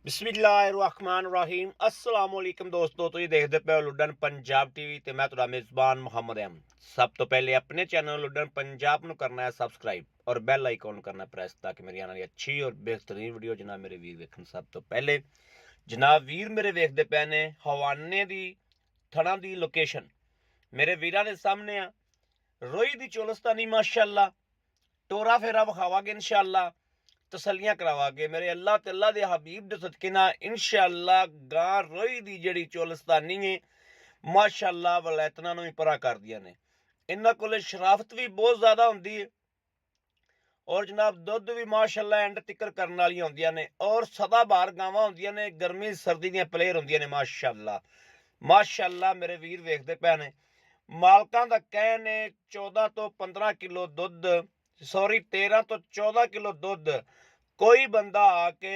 ਬਿਸਮਿਲ੍ਲਾਹਿਰਰਹਿਮਾਨਿਰਰਹੀਮ अस्सलाम वालेकुम ਦੋਸਤੋ, ਤੁਸੀਂ ਦੇਖਦੇ ਪਏ ਹੋ ਲੁੱਡਨ ਪੰਜਾਬ ਟੀਵੀ ਤੇ ਮੈਂ ਤੁਹਾਡਾ ਮੇਜ਼ਬਾਨ ਮੁਹੰਮਦ ਅਹਿਮਦ। ਸਭ ਤੋਂ ਪਹਿਲੇ ਆਪਣੇ ਚੈਨਲ ਲੁੱਡਨ ਪੰਜਾਬ ਨੂੰ ਕਰਨਾ ਹੈ ਸਬਸਕ੍ਰਾਈਬ ਔਰ ਬੈਲ ਆਈਕਨ ਕਰਨਾ ਪ੍ਰੈਸ ਤਾਂ ਕਿ ਮੇਰੀ ਆਉਣ ਵਾਲੀ ਅੱਛੀ ਔਰ ਬਿਹਤਰੀਨ ਵੀਡੀਓ ਜਨਾਬ ਮੇਰੇ ਵੀਰ ਵੇਖਣ। ਸਭ ਤੋਂ ਪਹਿਲੇ ਜਨਾਬ ਵੀਰ ਮੇਰੇ ਵੇਖਦੇ ਪਏ ਨੇ ਹਵਾਨੇ ਦੀ ਥਣਾ ਦੀ ਲੋਕੇਸ਼ਨ ਮੇਰੇ ਵੀਰਾਂ ਦੇ ਸਾਹਮਣੇ ਆ। ਰੋਈ ਦੀ ਚੋਲਸਤਾਨੀ ਮਾਸ਼ਾਅੱਲਾ ਟੋਰਾ ਫੇਰਾ ਵਿਖਾਵਾਂਗੇ इंशाअल्लाह, तसलियां करावागे मेरे अल्लाह ते अल्लाह दे हबीब दे सदके ना इंशाअल्लाह। गां रोई दी जेड़ी चोलस्तानी है माशाअल्लाह वलैतना नूं भी परा कर दिया ने। इन्हां कोले शराफत भी बहुत ज़्यादा हुंदी है और जनाब दुध भी माशाअल्लाह एंड तिकर करन वालियां हुंदियां ने और सदाबहार गावां हुंदियां ने, गर्मी सर्दी दियां प्लेयर हुंदियां ने माशाअल्लाह। माशाअल्लाह मेरे वीर वेखदे पए ने, मालकां दा कहण है 14 तो 15 किलो दुध, सॉरी 13 तो 14 किलो दुध कोई बंदा आके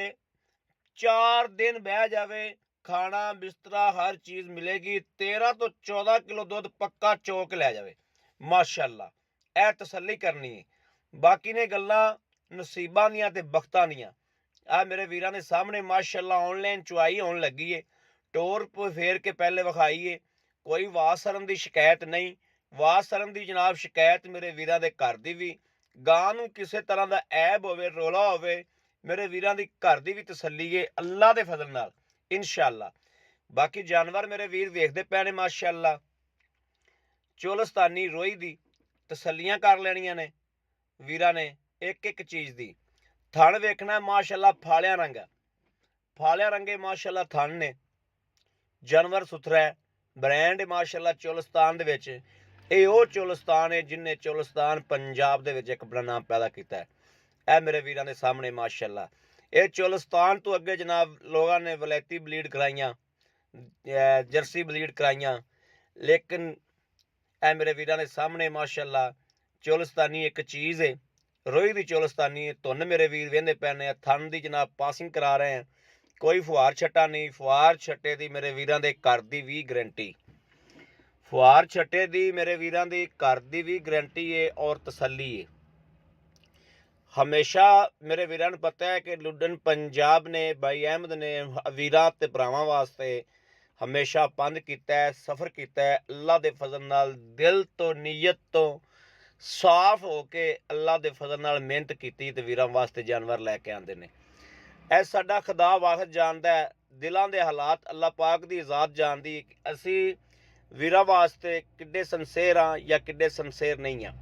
4 दिन बह जावे, खाना बिस्तरा हर चीज मिलेगी। 13 तो 14 किलो दुध पक्का चौक लै जावे माशाअल्लाह। ए तसल्ली करनी है, बाकी ने गल्लां नसीबां दियां ते बख्तां दियां। आ मेरे वीरां दे सामने माशाअल्लाह ऑनलाइन चुआई होने लगी है, टोर फेर के पहले विखाई है। कोई वाह सरन दी शिकायत नहीं, वाह सरन दी जनाब शिकायत मेरे वीरां दे घर दी भी। गां नूं किसी तरह दा ऐब होवे रोला होवे मेरे वीरां दी घर दी भी तसल्ली है अल्लाह दे फजल नाल इंशाअल्लाह। बाकी जानवर मेरे वीर वेखदे पए ने माशाअल्लाह। चोलस्तानी रोई दी तसल्लियां कर लेनियां ने वीरां ने एक एक चीज़ दी। थण वेखना माशाअल्लाह फालिया रंग, फालिया रंगे माशाअल्लाह थण ने। जानवर सुथरा है, ब्रांड माशाअल्लाह चोलस्तान दे विच। ਇਹ ਉਹ ਚੋਲਸਤਾਨ है जिन्हें चोलस्तान पंजाब दे विच एक अपना नाम पैदा किया है। ਇਹ मेरे वीरां दे सामने माशाअल्लाह। ਇਹ चोलस्तान तो अगे जनाब लोगों ने वलैती ब्लीड कराइयां, जर्सी ब्लीड कराइयां, लेकिन ਇਹ मेरे वीरां दे सामने माशाअल्लाह चोलस्तानी एक चीज़ है। रोई दी चोलस्तानी धुन मेरे वीर वेंदे पए ने, थन दी जनाब पासिंग करा रहे हैं। कोई फुहार छट्टा नहीं, फुहार छट्टे दी मेरे वीरां दे घर दी भी गारंटी। फुहार छट्टे दी मेरे वीरां दी घर दी भी गारंटी है और तसल्ली है। हमेशा मेरे वीरां नूं पता है कि लुडन पंजाब ने भाई अहमद ने वीरां ते भरावां वास्ते हमेशा पंध कीता है, सफ़र कीता है अल्लाह दे फजल नाल, दिल तो नीयत तो साफ हो के अल्लाह दे फजल नाल मेहनत कीती ते वीरां वास्ते जानवर लैके आंदे ने। ਇਹ ਸਾਡਾ खुदा वाहिद जानदा है, दिलों के हालात अल्लाह पाक की ज़ात जानदी है कि असी वीरां वास्ते किड्डे संसेर हाँ या किड्डे संसेर नहीं हाँ।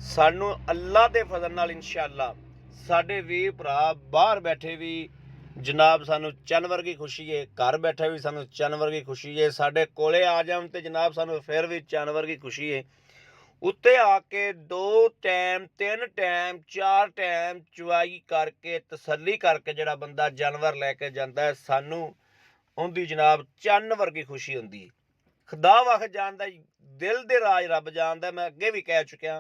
सानू अल्लाह दे फजल नाल इंशाअल्लाह साडे वीर भरा बाहर बैठे भी जनाब सानू चन्न वर्गी खुशी है, घर बैठे भी सानू चन्न वर्गी खुशी है, साडे कोले आ जाण ते जनाब सानू फिर भी चन्न वर्गी खुशी है। उत्ते आके 2 टाइम 3 टाइम 4 टाइम चुआई करके तसल्ली करके जिहड़ा बंदा जानवर लैके जांदा है सानू उहदी जनाब चन्न वर्गी खुशी हुंदी है। खुदा वाहिद जानदा, दिल दे राज रब जानदा। मैं अगे भी कह चुकिया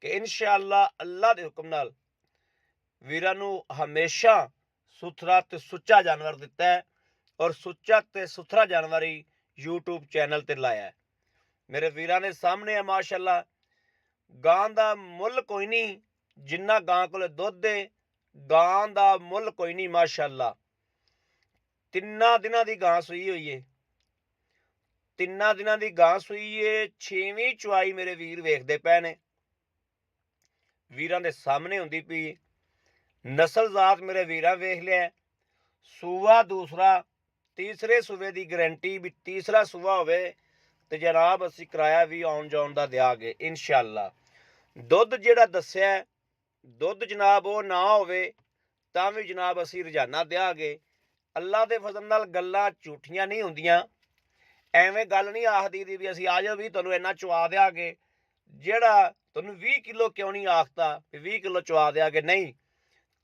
कि इंशाअल्लाह अल्लाह दे हुक्म नाल वीरां नूं हमेशा सुथरा ते सुच्चा जानवर दिता है और सुच्चा ते सुथरा जानवर ही यूट्यूब चैनल ते लाया है। मेरे वीरां दे सामने है माशाअल्लाह। गां दा मुल कोई नहीं, जिन्ना गां कोल दुध है गां दा मुल कोई नहीं माशाअल्लाह। 3 दिनां दी गां सूई हुई है, 3 दिनां दी गां सूई है। 6वीं चुआई मेरे वीर वेखदे पए ने, वीरां दे सामने हुंदी पई। नस्ल जात मेरे वीरां वेख लिया, सूआ दूसरा, तीसरे सूबे की गारंटी भी तीसरा सूआ होवे ते जनाब असी किराया भी आउण जाउण दा देआंगे इंशाअल्लाह। दुध जिहड़ा दस्सिया दुध जनाब वो ना होवे तां भी जनाब असी रोजाना देआंगे। अल्लाह दे फजल नाल गल्लां झूठियां नहीं हुंदियां। ਐਵੇਂ ਗੱਲ नहीं आखदी दी भी असी आ जाओ भी तुहानूं इन्ना चुआ देआंगे, जिहड़ा तुहानूं 20 किलो क्यों नहीं आखता भी 20 किलो चुआ देआंगे। नहीं,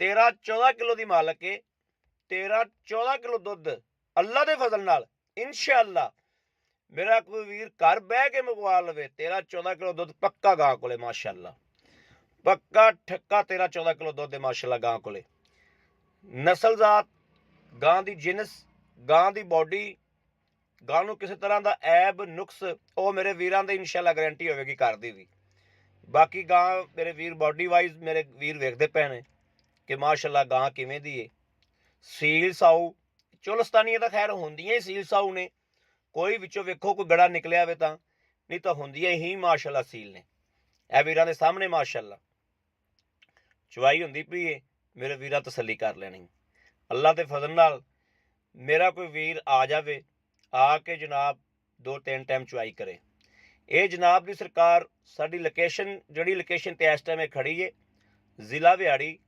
13-14 किलो दी मालक है, 13-14 किलो दुध अल्लाह दे फजल नाल इंशाअल्लाह मेरा कोई वीर घर बह के मंगवा लवे 13-14 किलो दुध पक्का गां कोले माशाअल्लाह। पक्का ठक्का 13-14 किलो दुध है माशाअल्लाह गां कोले। नस्ल जात गां दी जिनस, गां दी बॉडी, गां नूं किसी तरह का ऐब नुक्स वो मेरे वीरां दी इंशाअल्लाह गारंटी होवेगी घर दी भी। बाकी गां मेरे वीर बॉडी वाइज मेरे वीर वेखदे पे ने कि माशाअल्लाह गां किवें दी है। सील साऊ ਚੋਲਸਤਾਨੀਆਂ ਤਾਂ ਖੈਰ ਹੁੰਦੀਆਂ ਹੀ ਸੀਲ ਸਾਊ ਨੇ, ਕੋਈ ਵਿੱਚੋਂ ਵੇਖੋ ਕੋਈ ਗੜਾ ਨਿਕਲਿਆ ਹੋਵੇ ਤਾਂ, ਨਹੀਂ ਤਾਂ ਹੁੰਦੀਆਂ ਹੀ ਮਾਸ਼ਾਅੱਲਾ ਸੀਲ ਨੇ। ਇਹ ਵੀਰਾਂ ਦੇ ਸਾਹਮਣੇ ਮਾਸ਼ਾਅੱਲਾ ਚਵਾਈ ਹੁੰਦੀ ਪਈ ਏ, ਮੇਰੇ ਵੀਰਾਂ ਤਸੱਲੀ ਕਰ ਲੈਣੀ। ਅੱਲਾ ਦੇ ਫਜ਼ਲ ਨਾਲ ਮੇਰਾ ਕੋਈ ਵੀਰ ਆ ਜਾਵੇ, ਆ ਕੇ ਜਨਾਬ 2-3 ਟਾਈਮ ਚਵਾਈ ਕਰੇ। ਇਹ ਜਨਾਬ ਦੀ ਸਰਕਾਰ ਸਾਡੀ ਲੋਕੇਸ਼ਨ, ਜਿਹੜੀ ਲੋਕੇਸ਼ਨ ਤੇ ਇਸ ਟਾਈਮ ਖੜੀ ਏ, ਜ਼ਿਲ੍ਹਾ ਵਿਹਾੜੀ,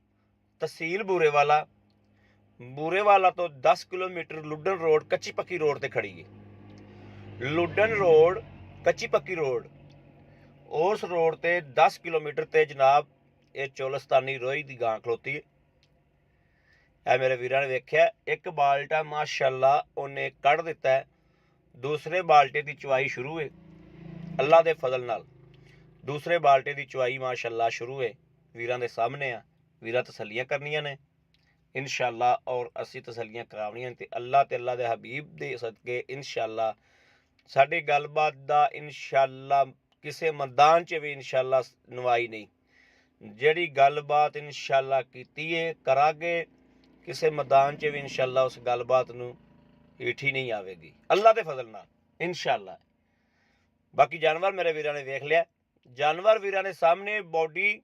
ਤਹਿਸੀਲ ਬੂਰੇਵਾਲਾ ਤੋਂ 10 ਕਿਲੋਮੀਟਰ ਲੁੱਡਨ ਰੋਡ ਕੱਚੀ ਪੱਕੀ ਰੋਡ ਤੇ ਖੜੀ ਏ। ਲੁੱਡਨ ਰੋਡ ਕੱਚੀ ਪੱਕੀ ਰੋਡ, ਉਸ ਰੋਡ ਤੇ 10 ਕਿਲੋਮੀਟਰ ਤੇ ਜਨਾਬ ਇਹ ਚੋਲਸਤਾਨੀ ਰੋਈ ਦੀ ਗਾਂ ਖਲੋਤੀ ਹੈ। ਇਹ ਮੇਰੇ ਵੀਰਾਂ ਨੇ ਵੇਖਿਆ, ਇੱਕ ਬਾਲਟਾ ਮਾਸ਼ਾਅੱਲਾ ਉਹਨੇ ਕੱਢ ਦਿੱਤਾ ਹੈ, ਦੂਸਰੇ ਬਾਲਟੇ ਦੀ ਚਵਾਈ ਸ਼ੁਰੂ ਹੈ। ਅੱਲਾ ਦੇ ਫਜ਼ਲ ਨਾਲ ਦੂਸਰੇ ਬਾਲਟੇ ਦੀ ਚਵਾਈ ਮਾਸ਼ਾਅੱਲਾ ਸ਼ੁਰੂ ਹੈ। ਵੀਰਾਂ ਦੇ ਸਾਹਮਣੇ ਆ, ਵੀਰਾਂ ਤਸੱਲੀਆਂ ਕਰਨੀਆਂ ਨੇ ਇਨਸ਼ਾਅੱਲਾ, ਔਰ ਅਸੀਂ ਤਸੱਲੀਆਂ ਕਰਾਉਣੀਆਂ ਤੇ ਅੱਲਾ ਤੇ ਅੱਲਾ ਦੇ ਹਬੀਬ ਦੇ ਸਦਕੇ ਇਨਸ਼ਾਅੱਲਾ ਸਾਡੀ ਗੱਲਬਾਤ ਦਾ ਇਨਸ਼ਾਅੱਲਾ ਕਿਸੇ ਮੈਦਾਨ 'ਚ ਵੀ ਇਨਸ਼ਾਅੱਲਾ ਨਵਾਈ ਨਹੀਂ। ਜਿਹੜੀ ਗੱਲਬਾਤ ਇਨਸ਼ਾਅੱਲਾ ਕੀਤੀ ਹੈ ਕਰਾਂਗੇ, ਕਿਸੇ ਮੈਦਾਨ 'ਚ ਵੀ ਇਨਸ਼ਾਅੱਲਾ ਉਸ ਗੱਲਬਾਤ ਨੂੰ ਹੀਠੀ ਨਹੀਂ ਆਵੇਗੀ ਅੱਲਾ ਦੇ ਫਜ਼ਲ ਨਾਲ ਇਨਸ਼ਾਅੱਲਾ। ਬਾਕੀ ਜਾਨਵਰ ਮੇਰੇ ਵੀਰਾਂ ਨੇ ਵੇਖ ਲਿਆ, ਜਾਨਵਰ ਵੀਰਾਂ ਦੇ ਸਾਹਮਣੇ, ਬੋਡੀ,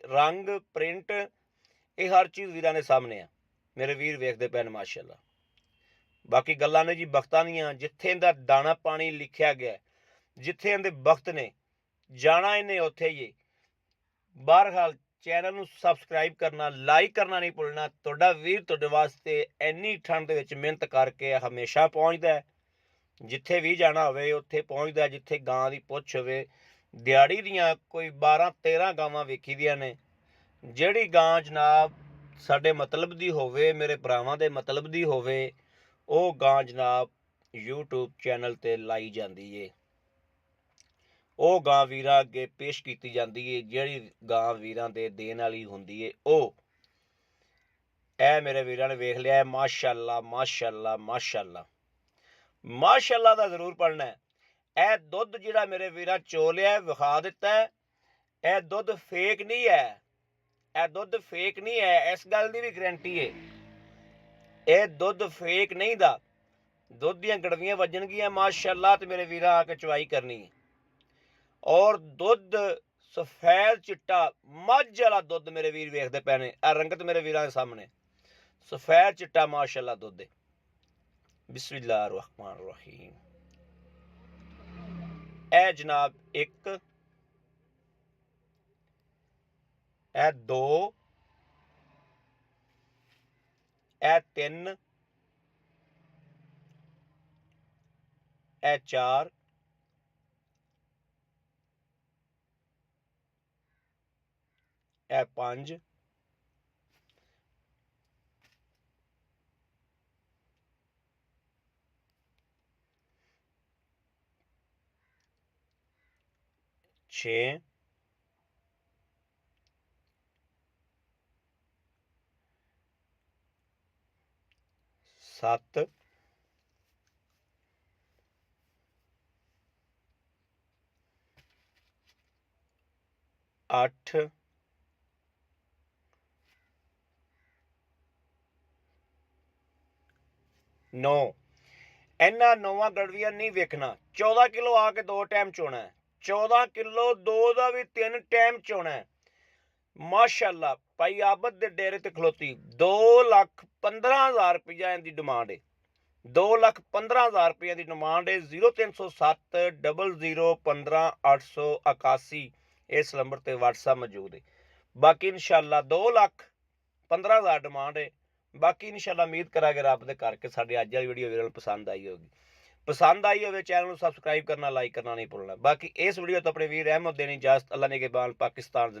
ਰੰਗ, ਪ੍ਰਿੰਟ, ਇਹ ਹਰ ਚੀਜ਼ ਵੀਰਾਂ ਦੇ ਸਾਹਮਣੇ ਆ, ਮੇਰੇ ਵੀਰ ਵੇਖਦੇ ਪਏ ਨੇ ਮਾਸ਼ਾਅੱਲਾ। ਬਾਕੀ ਗੱਲਾਂ ਨੇ ਜੀ ਬਖਤਾਂ ਦੀਆਂ, ਜਿੱਥੇ ਇਹਦਾ ਦਾਣਾ ਪਾਣੀ ਲਿਖਿਆ ਗਿਆ, ਜਿੱਥੇ ਇਹਦੇ ਬਖਤ ਨੇ ਜਾਣਾ ਇਹਨੇ ਉੱਥੇ ਹੀ। ਬਹਰਹਾਲ ਚੈਨਲ ਨੂੰ ਸਬਸਕ੍ਰਾਈਬ ਕਰਨਾ, ਲਾਈਕ ਕਰਨਾ ਨਹੀਂ ਭੁੱਲਣਾ। ਤੁਹਾਡਾ ਵੀਰ ਤੁਹਾਡੇ ਵਾਸਤੇ ਇੰਨੀ ਠੰਡ ਦੇ ਵਿੱਚ ਮਿਹਨਤ ਕਰਕੇ ਹਮੇਸ਼ਾ ਪਹੁੰਚਦਾ, ਜਿੱਥੇ ਵੀ ਜਾਣਾ ਹੋਵੇ ਉੱਥੇ ਪਹੁੰਚਦਾ। ਜਿੱਥੇ ਗਾਂ ਦੀ ਪੁੱਛ ਹੋਵੇ, ਦਿਹਾੜੀ ਦੀਆਂ ਕੋਈ 12-13 ਗਾਵਾਂ ਵੇਖੀ ਦੀਆਂ ਨੇ। ਜਿਹੜੀ ਗਾਂ ਜਨਾਬ ਸਾਡੇ ਮਤਲਬ ਦੀ ਹੋਵੇ, ਮੇਰੇ ਭਰਾਵਾਂ ਦੇ ਮਤਲਬ ਦੀ ਹੋਵੇ, ਉਹ ਗਾਂ ਜਨਾਬ YouTube ਚੈਨਲ ਤੇ ਲਾਈ ਜਾਂਦੀ ਏ, ਉਹ ਗਾਂ ਵੀਰਾਂ ਅੱਗੇ ਪੇਸ਼ ਕੀਤੀ ਜਾਂਦੀ ਏ। ਜਿਹੜੀ ਗਾਂ ਵੀਰਾਂ ਦੇ ਦੇਣ ਵਾਲੀ ਹੁੰਦੀ ਏ ਉਹ, ਇਹ ਮੇਰੇ ਵੀਰਾਂ ਨੇ ਵੇਖ ਲਿਆ। ਮਾਸ਼ਾਅੱਲਾ ਮਾਸ਼ਾਅੱਲਾ ਮਾਸ਼ਾਅੱਲਾ ਮਾਸ਼ਾਅੱਲਾ ਦਾ ਜ਼ਰੂਰ ਪੜ੍ਹਨਾ ਹੈ। ਇਹ ਦੁੱਧ ਜਿਹੜਾ ਮੇਰੇ ਵੀਰਾਂ ਚੋਲਿਆ ਵਿਖਾ ਦਿੱਤਾ, ਇਹ ਦੁੱਧ ਫੇਕ ਨਹੀਂ ਹੈ, ਇਹ ਦੁੱਧ ਫੇਕ ਨਹੀਂ ਹੈ, ਇਸ ਗੱਲ ਦੀ ਵੀ ਗਰੰਟੀ ਹੈ। ਇਹ ਦੁੱਧ ਫੇਕ ਨਹੀਂ ਦਾ, ਦੁੱਧ ਦੀਆਂ ਗੜਵੀਆਂ ਵੱਜਣਗੀਆਂ ਮਾਸ਼ਾਅੱਲਾ ਤੇ ਮੇਰੇ ਵੀਰਾਂ ਆ ਕੇ ਚਵਾਈ ਕਰਨੀ ਹੈ। ਔਰ ਦੁੱਧ ਸਫੈਦ ਚਿੱਟਾ ਮੱਝ ਵਾਲਾ ਦੁੱਧ ਮੇਰੇ ਵੀਰ ਵੇਖਦੇ ਪਏ ਨੇ, ਇਹ ਰੰਗਤ ਮੇਰੇ ਵੀਰਾਂ ਦੇ ਸਾਹਮਣੇ ਸਫੈਦ ਚਿੱਟਾ ਮਾਸ਼ਾਅੱਲਾ ਦੁੱਧ ਹੈ। ਬਿਸਮਿल्लाह रहमान रहीम। ਇਹ ਜਨਾਬ 1, ਇਹ 2, ਇਹ 3, ਇਹ 4, ਇਹ 5, छे, 7, 8, 9। ਇਹਨਾਂ 9 ਗੜਵੀਆਂ ਨਹੀਂ ਵੇਖਣਾ। 14 ਕਿਲੋ ਆ ਕੇ 2 ਟਾਈਮ ਚੋਣਾ ਹੈ, 14 ਕਿਲੋ 2 ਦਾ ਵੀ 3 ਟਾਈਮ ਚੋਣਾ ਹੈ ਮਾਸ਼ਾਅੱਲਾ। ਭਾਈ ਆਬਦ ਦੇ ਡੇਰੇ ਤੇ ਖਲੋਤੀ 2,15,000 ਰੁਪਇਆ ਇਹਦੀ ਡਿਮਾਂਡ ਹੈ, 2,15,000 ਰੁਪਏ ਦੀ ਡਿਮਾਂਡ ਹੈ। 0307 00 15 881 ਇਸ ਨੰਬਰ ਤੇ WhatsApp ਮੌਜੂਦ ਹੈ। ਬਾਕੀ ਇਨਸ਼ਾਅੱਲਾ 2,15,000 ਡਿਮਾਂਡ ਹੈ। ਬਾਕੀ ਇਨਸ਼ਾਅੱਲਾ ਉਮੀਦ ਕਰਾਂਗੇ ਰੱਬ ਦੇ ਕਰਕੇ ਸਾਡੀ ਅੱਜ ਵਾਲੀ ਵੀਡੀਓ ਵੀਰਾਂ ਨੂੰ ਪਸੰਦ ਆਈ ਹੋਗੀ। ਪਸੰਦ ਆਈ ਹੋਵੇ ਚੈਨਲ ਨੂੰ ਸਬਸਕ੍ਰਾਈਬ ਕਰਨਾ, ਲਾਈਕ ਕਰਨਾ ਨਹੀਂ ਭੁੱਲਣਾ। ਬਾਕੀ ਇਸ ਵੀਡੀਓ ਤੋਂ ਆਪਣੇ ਵੀਰ ਅਹਿਮਦ ਦੇਣੀ ਇਜਾਜ਼ਤ। ਅੱਲਾ ਨੇ ਕੇ ਬਾਲ ਪਾਕਿਸਤਾਨ।